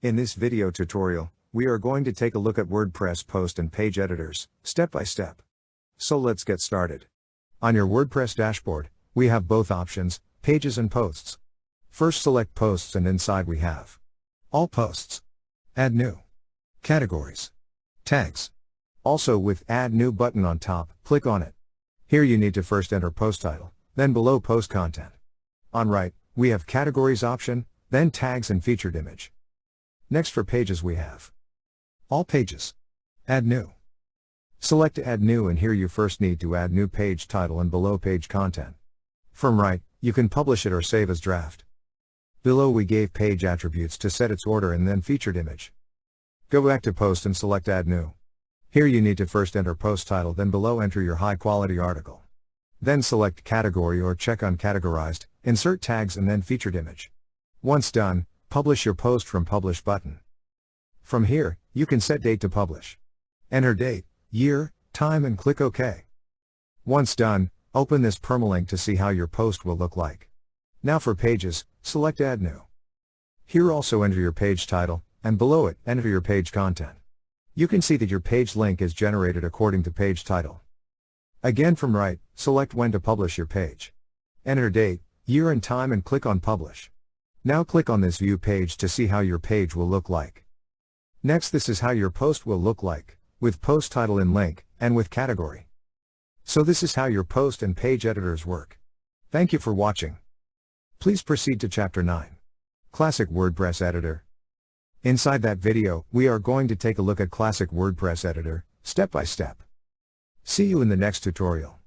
In this video tutorial, we are going to take a look at WordPress post and page editors, step by step. So let's get started. On your WordPress dashboard, we have both options, pages and posts. First select posts and inside we have all posts, add new, categories, tags. Also with add new button on top, click on it. Here you need to first enter post title, then below post content. On right, we have categories option, then tags and featured image. Next for pages we have all pages, add new. Select add new and here you first need to add new page title and below page content. From right, you can publish it or save as draft. Below we gave page attributes to set its order and then featured image. Go back to post and select add new. Here you need to first enter post title, then below enter your high quality article. Then select category or check on categorized, insert tags and then featured image. Once done, publish your post from publish button. From here, you can set date to publish. Enter date, year, time and click OK. Once done, open this permalink to see how your post will look like. Now for pages, select add new. Here also enter your page title, and below it, enter your page content. You can see that your page link is generated according to page title. Again from right, select when to publish your page. Enter date, year and time and click on publish. Now click on this view page to see how your page will look like. Next, this is how your post will look like, with post title in link, and with category. So this is how your post and page editors work. Thank you for watching. Please proceed to Chapter 9. Classic WordPress Editor. Inside that video, we are going to take a look at Classic WordPress Editor, step by step. See you in the next tutorial.